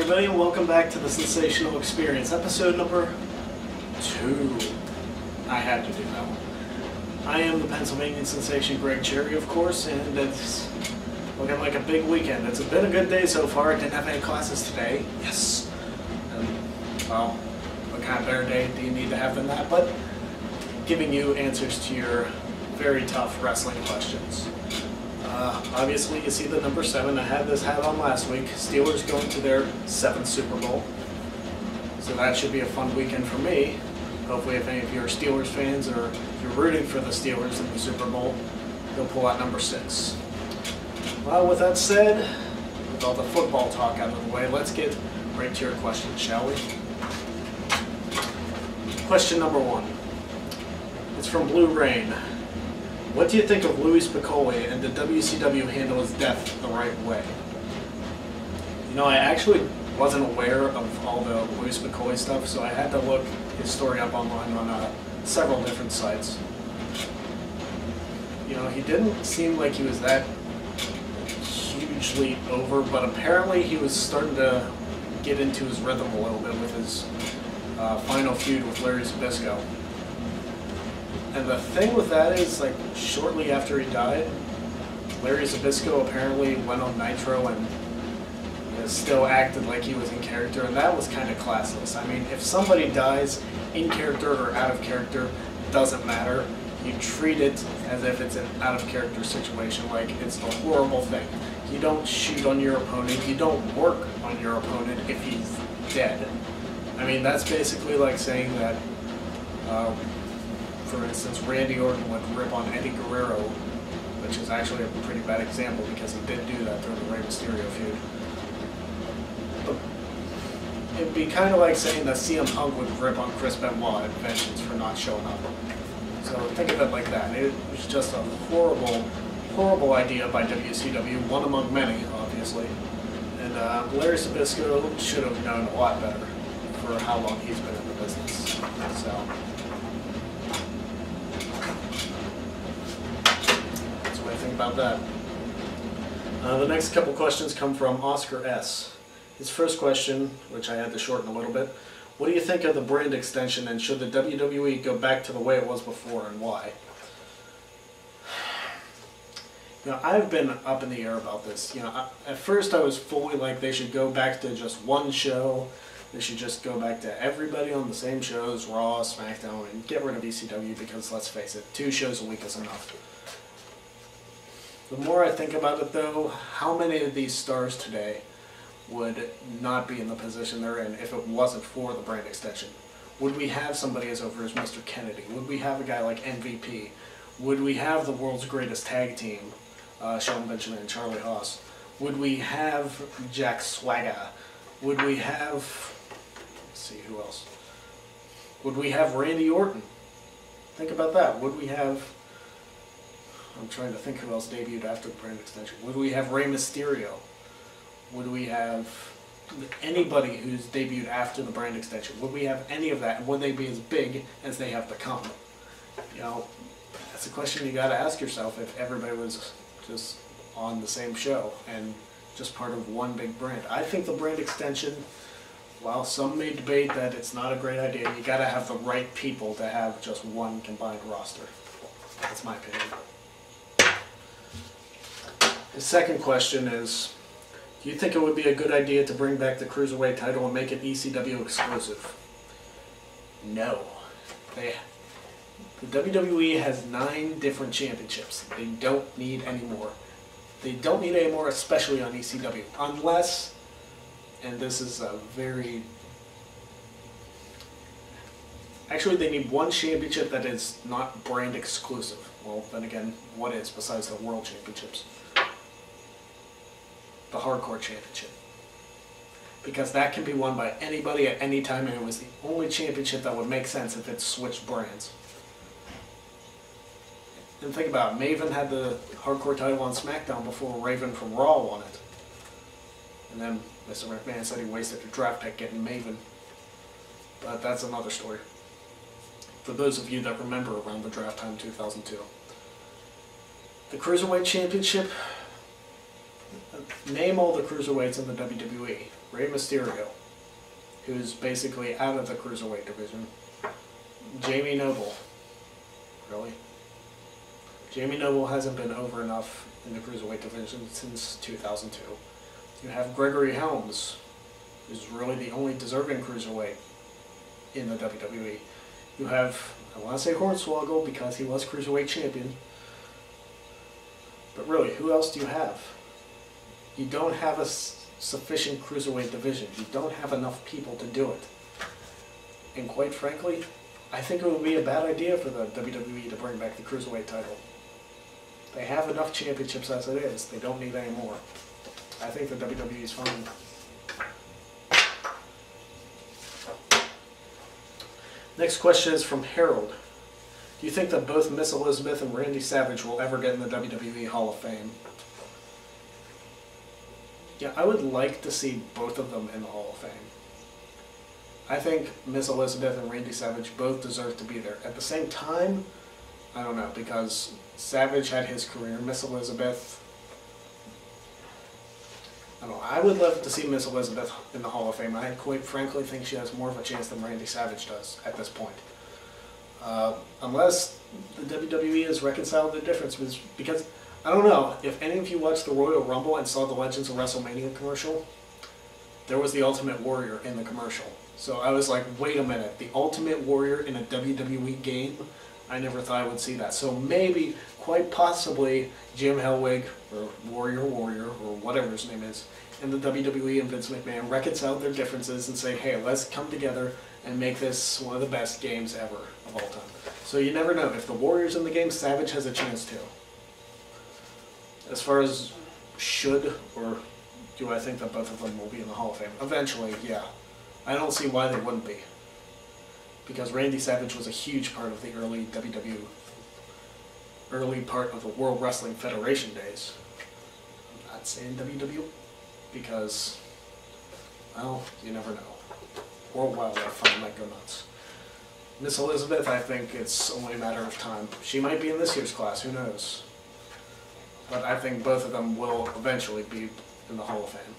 everybody, and welcome back to the Sensational Experience, episode number 2. I had to do that one. I am the Pennsylvania sensation, Greg Cherry, of course, and it's looking like a big weekend. It's been a good day so far. I didn't have any classes today. Yes. And, well, what kind of better day do you need to have than that? But giving you answers to your very tough wrestling questions. Obviously, you see the number 7. I had this hat on last week. Steelers going to their 7th Super Bowl. So that should be a fun weekend for me. Hopefully, if any of you are Steelers fans or you're rooting for the Steelers in the Super Bowl, they'll pull out number 6. Well, with that said, with all the football talk out of the way, let's get right to your questions, shall we? Question number 1. It's from Blue Rain. What do you think of Louie Spicolli, and did WCW handle his death the right way? You know, I actually wasn't aware of all the Louie Spicolli stuff, so I had to look his story up online on several different sites. You know, he didn't seem like he was that hugely over, but apparently he was starting to get into his rhythm a little bit with his final feud with Louie Spicolli. And the thing with that is, like, shortly after he died, Louie Spicolli apparently went on Nitro and still acted like he was in character, and that was kind of classless. I mean, if somebody dies in character or out of character, doesn't matter. You treat it as if it's an out of character situation, like it's a horrible thing. You don't shoot on your opponent, you don't work on your opponent if he's dead. I mean, that's basically like saying that for instance, Randy Orton would rip on Eddie Guerrero, which is actually a pretty bad example because he did do that during the Rey Mysterio feud. But it'd be kind of like saying that CM Punk would rip on Chris Benoit at Vengeance for not showing up. So think of it like that. It was just a horrible, horrible idea by WCW, one among many, obviously. And Louie Spicolli should have known a lot better for how long he's been in the business. So. About that. The next couple questions come from Oscar S. His first question, which I had to shorten a little bit, what do you think of the brand extension, and should the WWE go back to the way it was before, and why? You know, I've been up in the air about this. You know, at first I was fully like they should go back to just one show. They should just go back to everybody on the same shows, Raw, SmackDown, and get rid of ECW because, let's face it, 2 shows a week is enough. The more I think about it, though, how many of these stars today would not be in the position they're in if it wasn't for the brand extension? Would we have somebody as over as Mr. Kennedy? Would we have a guy like MVP? Would we have the world's greatest tag team, Shelton Benjamin and Charlie Haas? Would we have Jack Swagger? Would we have, let's see, who else? Would we have Randy Orton? Think about that. Would we have, I'm trying to think who else debuted after the brand extension. Would we have Rey Mysterio? Would we have anybody who's debuted after the brand extension? Would we have any of that? And would they be as big as they have become? You know, that's a question you got to ask yourself if everybody was just on the same show and just part of one big brand. I think the brand extension, while some may debate that it's not a great idea, you got to have the right people to have just one combined roster. That's my opinion. The second question is, do you think it would be a good idea to bring back the Cruiserweight title and make it ECW exclusive? No. The WWE has 9 different championships. They don't need any more. They don't need any more, especially on ECW. Unless, and this is a very... Actually, they need one championship that is not brand exclusive. Well, then again, what is besides the World Championships? The Hardcore Championship. Because that can be won by anybody at any time, and it was the only championship that would make sense if it switched brands. And think about it, Maven had the Hardcore title on SmackDown before Raven from Raw won it. And then Mr. McMahon said he wasted a draft pick getting Maven. But that's another story. For those of you that remember around the draft time 2002. The Cruiserweight Championship, name all the cruiserweights in the WWE. Rey Mysterio, who's basically out of the cruiserweight division. Jamie Noble. Really? Jamie Noble hasn't been over enough in the cruiserweight division since 2002. You have Gregory Helms, who's really the only deserving cruiserweight in the WWE. You have, I want to say Hornswoggle because he was cruiserweight champion. But really, who else do you have? You don't have a sufficient cruiserweight division. You don't have enough people to do it. And quite frankly, I think it would be a bad idea for the WWE to bring back the cruiserweight title. They have enough championships as it is. They don't need any more. I think the WWE is fine. Next question is from Harold. Do you think that both Miss Elizabeth and Randy Savage will ever get in the WWE Hall of Fame? Yeah, I would like to see both of them in the Hall of Fame. I think Miss Elizabeth and Randy Savage both deserve to be there. At the same time, I don't know, because Savage had his career. Miss Elizabeth, I don't know, I would love to see Miss Elizabeth in the Hall of Fame. I quite frankly think she has more of a chance than Randy Savage does at this point. Unless the WWE has reconciled the difference, because I don't know, if any of you watched the Royal Rumble and saw the Legends of WrestleMania commercial, there was the Ultimate Warrior in the commercial. So I was like, wait a minute, the Ultimate Warrior in a WWE game? I never thought I would see that. So maybe, quite possibly, Jim Hellwig, or Warrior, or whatever his name is, and the WWE and Vince McMahon reconcile their differences and say, hey, let's come together and make this one of the best games ever of all time. So you never know. If the Warrior's in the game, Savage has a chance too. As far as should, or do I think that both of them will be in the Hall of Fame? Eventually, yeah. I don't see why they wouldn't be. Because Randy Savage was a huge part of the early early part of the World Wrestling Federation days. I'm not saying WW, because, well, you never know. World Wildlife Fund might go nuts. Miss Elizabeth, I think it's only a matter of time. She might be in this year's class, who knows? But I think both of them will eventually be in the Hall of Fame.